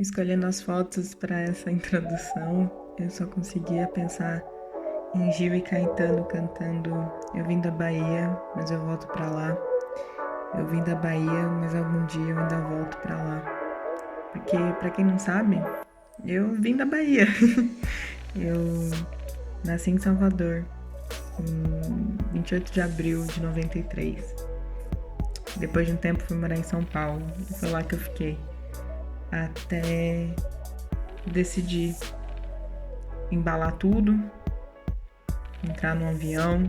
Escolhendo as fotos para essa introdução, eu só conseguia pensar em Gil e Caetano cantando Eu vim da Bahia, mas eu volto pra lá. Eu vim da Bahia, mas algum dia eu ainda volto pra lá. Porque, pra quem não sabe, eu vim da Bahia. Eu nasci em Salvador, em 28 de abril de 93. Depois de um tempo fui morar em São Paulo e foi lá que eu fiquei. Até decidir embalar tudo, entrar num avião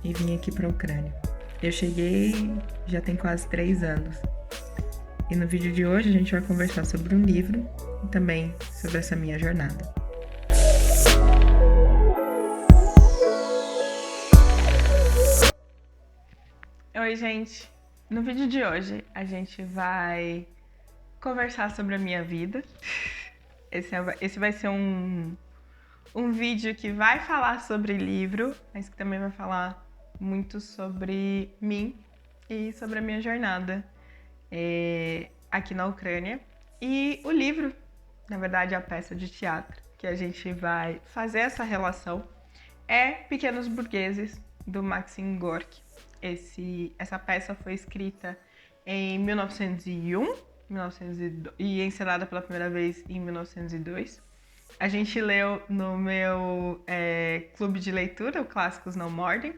e vim aqui para a Ucrânia. Eu cheguei já tem quase 3 anos. E no vídeo de hoje a gente vai conversar sobre um livro e também sobre essa minha jornada. Oi, gente! No vídeo de hoje a gente vai conversar sobre a minha vida. Esse vai ser um vídeo que vai falar sobre livro, mas que também vai falar muito sobre mim e sobre a minha jornada aqui na Ucrânia. E o livro, na verdade, a peça de teatro que a gente vai fazer essa relação é Pequenos Burgueses, do Maxim Gorky. Essa peça foi escrita em 1901 e encenada pela primeira vez em 1902. A gente leu no meu clube de leitura, o Clássicos Não Mordem.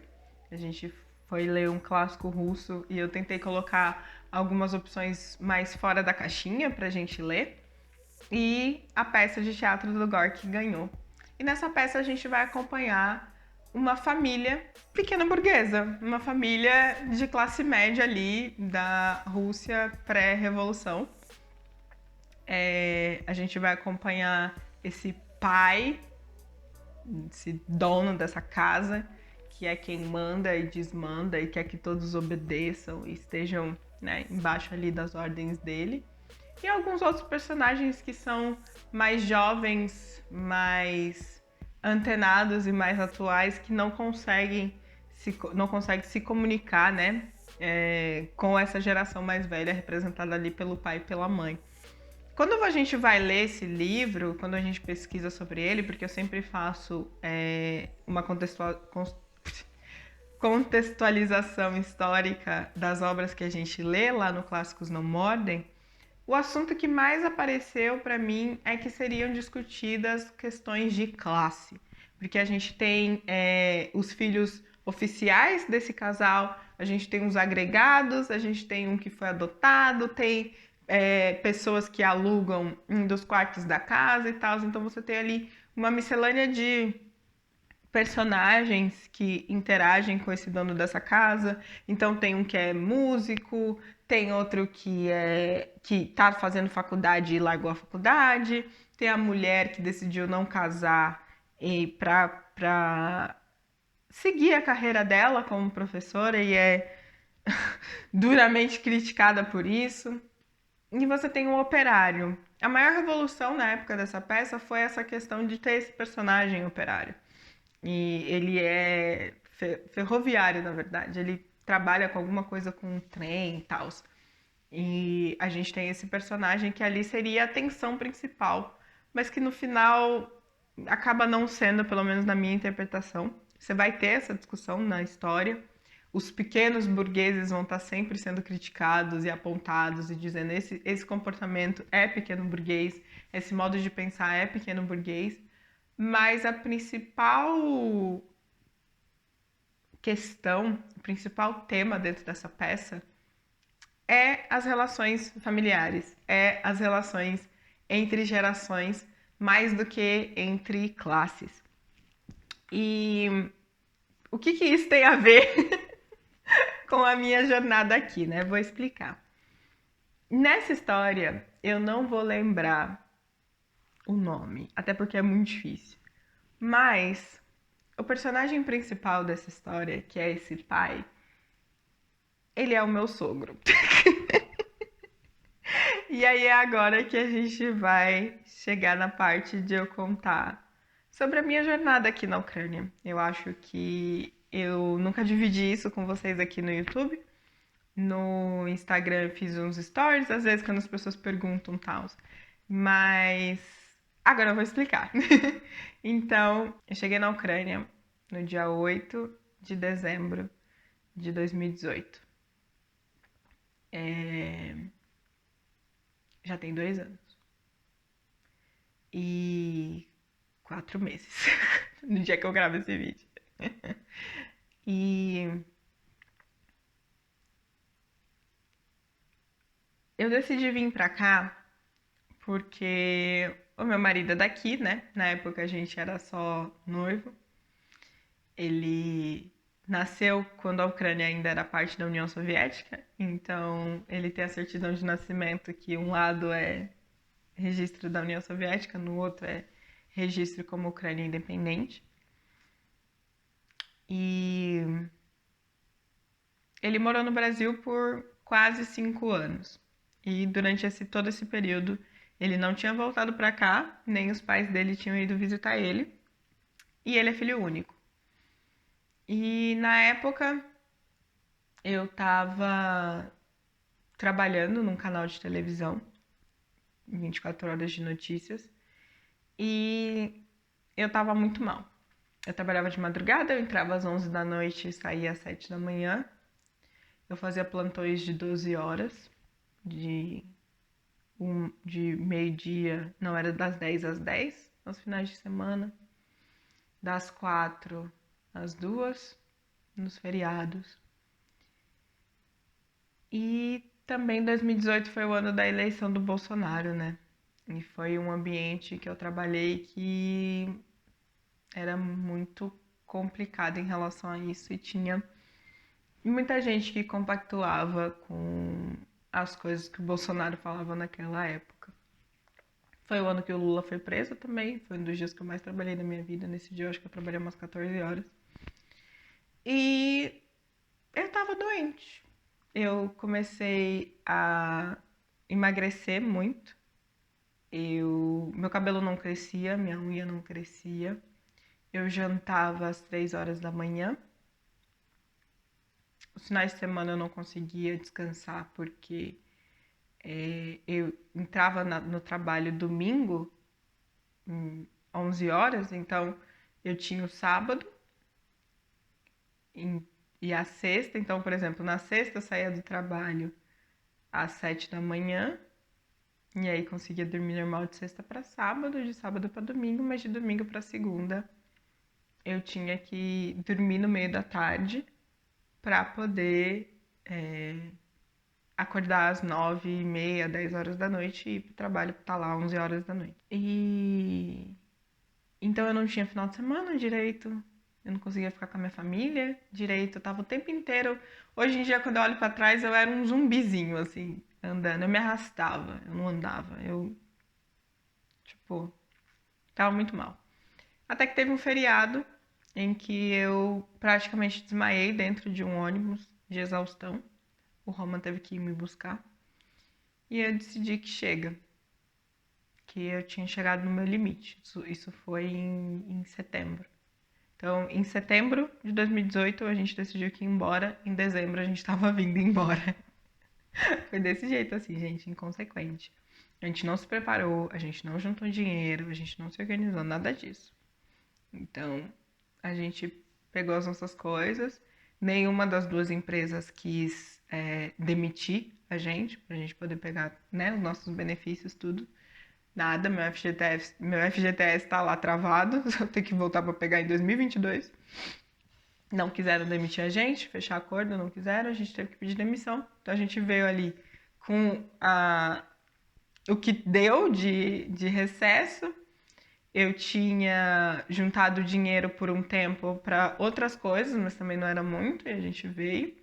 A gente foi ler um clássico russo e eu tentei colocar algumas opções mais fora da caixinha pra gente ler. E a peça de teatro do Gorky ganhou. E nessa peça a gente vai acompanhar uma família pequena burguesa, uma família de classe média ali da Rússia pré-revolução. A gente vai acompanhar esse pai, esse dono dessa casa, que é quem manda e desmanda e quer que todos obedeçam e estejam, né, embaixo ali das ordens dele. E alguns outros personagens que são mais jovens, mais antenados e mais atuais, que não conseguem se comunicar, né, com essa geração mais velha representada ali pelo pai e pela mãe. Quando a gente vai ler esse livro, quando a gente pesquisa sobre ele, porque eu sempre faço uma contextualização histórica das obras que a gente lê lá no Clássicos Não Mordem, o assunto que mais apareceu para mim é que seriam discutidas questões de classe, porque a gente tem os filhos oficiais desse casal, a gente tem os agregados, a gente tem um que foi adotado, tem pessoas que alugam um dos quartos da casa e tal, então você tem ali uma miscelânea de personagens que interagem com esse dono dessa casa. Então tem um que é músico, tem outro que tá fazendo faculdade e largou a faculdade, tem a mulher que decidiu não casar e pra seguir a carreira dela como professora e é duramente criticada por isso. E você tem um operário. A maior revolução na época dessa peça foi essa questão de ter esse personagem operário. E ele é ferroviário, na verdade. Ele trabalha com alguma coisa com trem e tal. E a gente tem esse personagem que ali seria a tensão principal, mas que no final acaba não sendo, pelo menos na minha interpretação. Você vai ter essa discussão na história. Os pequenos burgueses vão estar sempre sendo criticados e apontados e dizendo esse comportamento é pequeno burguês, esse modo de pensar é pequeno burguês. Mas a principal questão, o principal tema dentro dessa peça é as relações familiares, é as relações entre gerações, mais do que entre classes. E o que isso tem a ver com a minha jornada aqui, né? Vou explicar. Nessa história, eu não vou lembrar o nome, até porque é muito difícil. Mas o personagem principal dessa história, que é esse pai, ele é o meu sogro. E aí é agora que a gente vai chegar na parte de eu contar sobre a minha jornada aqui na Ucrânia. Eu acho que eu nunca dividi isso com vocês aqui no YouTube, No Instagram eu fiz uns stories, às vezes quando as pessoas perguntam tal. Mas agora eu vou explicar. Então, eu cheguei na Ucrânia no dia 8 de dezembro de 2018. Já tem 2 anos. E 4 meses. No dia que eu gravo esse vídeo. E eu decidi vir pra cá porque o meu marido é daqui, né? Na época a gente era só noivo. Ele nasceu quando a Ucrânia ainda era parte da União Soviética, então ele tem a certidão de nascimento que um lado é registro da União Soviética, no outro é registro como Ucrânia independente. E ele morou no Brasil por quase 5 anos. E durante todo esse período ele não tinha voltado para cá, nem os pais dele tinham ido visitar ele. E ele é filho único. E na época eu tava trabalhando num canal de televisão, 24 horas de notícias, e eu tava muito mal. Eu trabalhava de madrugada, eu entrava às 11 da noite e saía às 7 da manhã. Eu fazia plantões de 12 horas, de meio-dia, não, era das 10 às 10, aos finais de semana, das 4 às 2, nos feriados. E também 2018 foi o ano da eleição do Bolsonaro, né? E foi um ambiente que eu trabalhei que era muito complicado em relação a isso e tinha muita gente que compactuava com as coisas que o Bolsonaro falava naquela época. Foi o ano que o Lula foi preso também, foi um dos dias que eu mais trabalhei na minha vida. Nesse dia eu acho que eu trabalhei umas 14 horas. E eu tava doente. Eu comecei a emagrecer muito. Meu cabelo não crescia, minha unha não crescia. Eu jantava às 3 horas da manhã. Os finais de semana eu não conseguia descansar porque eu entrava no trabalho domingo, 11 horas, então eu tinha o sábado e a sexta. Então, por exemplo, na sexta eu saía do trabalho às 7 da manhã. E aí conseguia dormir normal de sexta para sábado, de sábado para domingo, mas de domingo para segunda eu tinha que dormir no meio da tarde para poder acordar às 9h30, 10 horas da noite e ir pro trabalho estar lá 11 horas da noite. E então eu não tinha final de semana direito, eu não conseguia ficar com a minha família direito, eu tava o tempo inteiro. Hoje em dia, quando eu olho para trás, eu era um zumbizinho, assim, andando. Eu me arrastava, eu não andava, tipo, tava muito mal. Até que teve um feriado em que eu praticamente desmaiei dentro de um ônibus de exaustão. O Roman teve que ir me buscar. E eu decidi que chega. Que eu tinha chegado no meu limite. Isso foi em setembro. Então, em setembro de 2018, a gente decidiu que ia embora. Em dezembro, a gente estava vindo embora. Foi desse jeito, assim, gente, inconsequente. A gente não se preparou, a gente não juntou dinheiro, a gente não se organizou, nada disso. Então, a gente pegou as nossas coisas. Nenhuma das duas empresas quis demitir a gente, pra gente poder pegar, né, os nossos benefícios, tudo. Nada, meu FGTS tá lá travado, eu tenho que voltar para pegar em 2022. Não quiseram demitir a gente, fechar acordo, não quiseram, a gente teve que pedir demissão. Então a gente veio ali com o que deu de recesso. Eu tinha juntado dinheiro por um tempo para outras coisas, mas também não era muito, e a gente veio.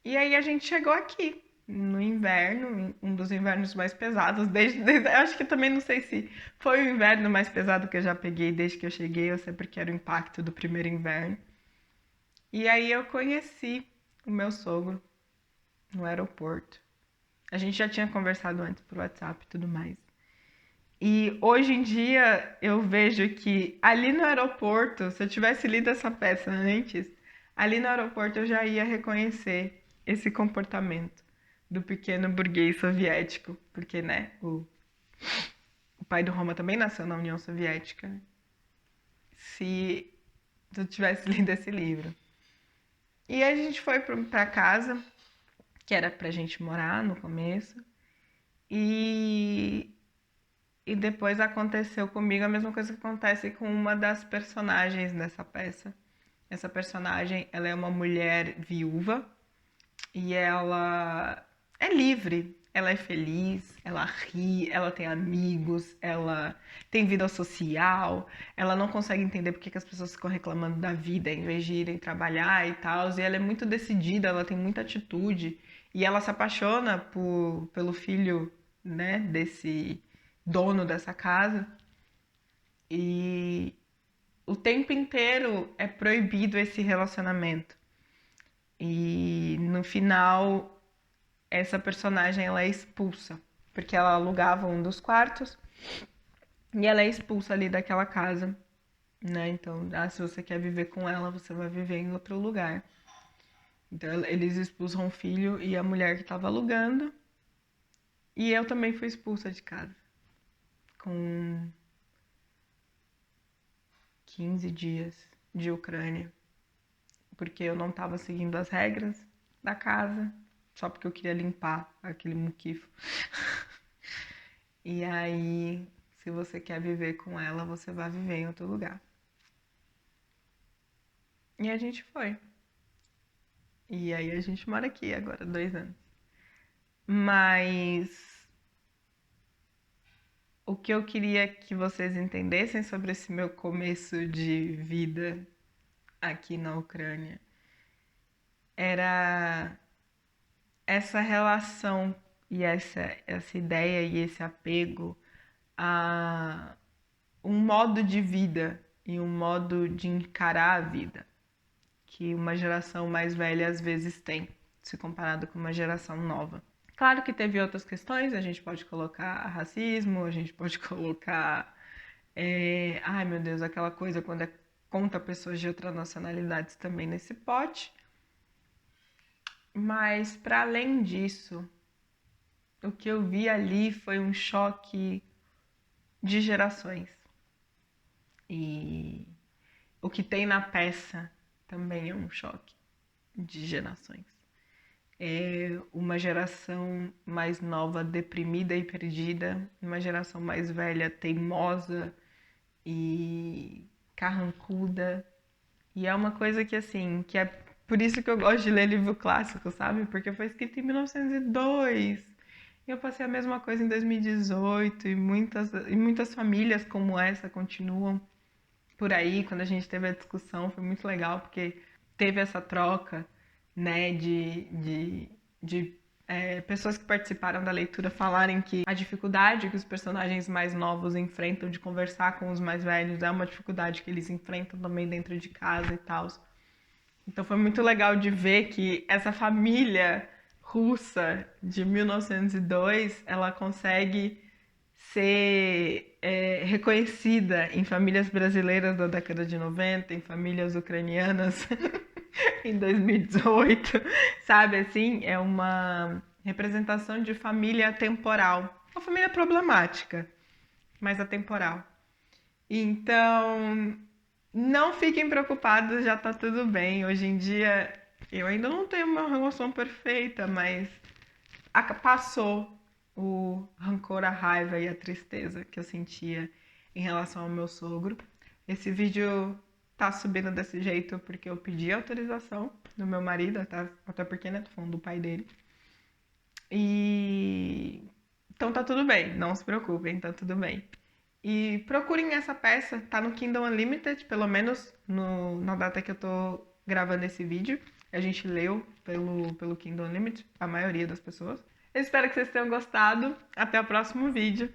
E aí a gente chegou aqui, no inverno, um dos invernos mais pesados, acho que também não sei se foi o inverno mais pesado que eu já peguei desde que eu cheguei, ou se é porque era o impacto do primeiro inverno. E aí eu conheci o meu sogro no aeroporto. A gente já tinha conversado antes por WhatsApp e tudo mais. E hoje em dia eu vejo que ali no aeroporto, se eu tivesse lido essa peça antes, ali no aeroporto eu já ia reconhecer esse comportamento do pequeno burguês soviético, porque, né, o pai do Roma também nasceu na União Soviética, se tu tivesse lido esse livro. E a gente foi pra casa, que era pra gente morar no começo, e depois aconteceu comigo a mesma coisa que acontece com uma das personagens dessa peça. Essa personagem, ela é uma mulher viúva e ela é livre, ela é feliz, ela ri, ela tem amigos, ela tem vida social, ela não consegue entender porque que as pessoas ficam reclamando da vida em vez de irem trabalhar e tal, e ela é muito decidida, ela tem muita atitude e ela se apaixona pelo filho, né, desse dono dessa casa e o tempo inteiro é proibido esse relacionamento. E no final, essa personagem ela é expulsa, porque ela alugava um dos quartos e ela é expulsa ali daquela casa, né? Então, se você quer viver com ela, você vai viver em outro lugar. Então, eles expulsam o filho e a mulher que estava alugando. E eu também fui expulsa de casa com 15 dias de Ucrânia, porque eu não estava seguindo as regras da casa, só porque eu queria limpar aquele muquifo. E aí, se você quer viver com ela, você vai viver em outro lugar. E a gente foi. E aí a gente mora aqui agora, 2 anos. Mas o que eu queria que vocês entendessem sobre esse meu começo de vida aqui na Ucrânia era essa relação e essa ideia e esse apego a um modo de vida e um modo de encarar a vida que uma geração mais velha às vezes tem, se comparado com uma geração nova. Claro que teve outras questões, a gente pode colocar racismo, a gente pode colocar, ai meu Deus, aquela coisa quando conta pessoas de outras nacionalidades também nesse pote. Mas para além disso, o que eu vi ali foi um choque de gerações. E o que tem na peça também é um choque de gerações. É uma geração mais nova deprimida e perdida, uma geração mais velha teimosa e carrancuda. E é uma coisa que assim, que é por isso que eu gosto de ler livro clássico, sabe? Porque foi escrito em 1902. E eu passei a mesma coisa em 2018 e muitas famílias como essa continuam por aí. Quando a gente teve a discussão, foi muito legal porque teve essa troca, né, de pessoas que participaram da leitura falarem que a dificuldade que os personagens mais novos enfrentam de conversar com os mais velhos é uma dificuldade que eles enfrentam também dentro de casa e tal. Então foi muito legal de ver que essa família russa de 1902, ela consegue ser reconhecida em famílias brasileiras da década de 90, em famílias ucranianas em 2018, sabe assim? É uma representação de família atemporal. Uma família problemática, mas atemporal. Então, não fiquem preocupados, já tá tudo bem. Hoje em dia, eu ainda não tenho uma relação perfeita, mas passou o rancor, a raiva e a tristeza que eu sentia em relação ao meu sogro. Esse vídeo tá subindo desse jeito porque eu pedi autorização do meu marido, até porque, né, tô falando do pai dele. E então tá tudo bem, não se preocupem, tá tudo bem. E procurem essa peça, tá no Kindle Unlimited, pelo menos na data que eu tô gravando esse vídeo. A gente leu pelo Kindle Unlimited, a maioria das pessoas. Eu espero que vocês tenham gostado. Até o próximo vídeo.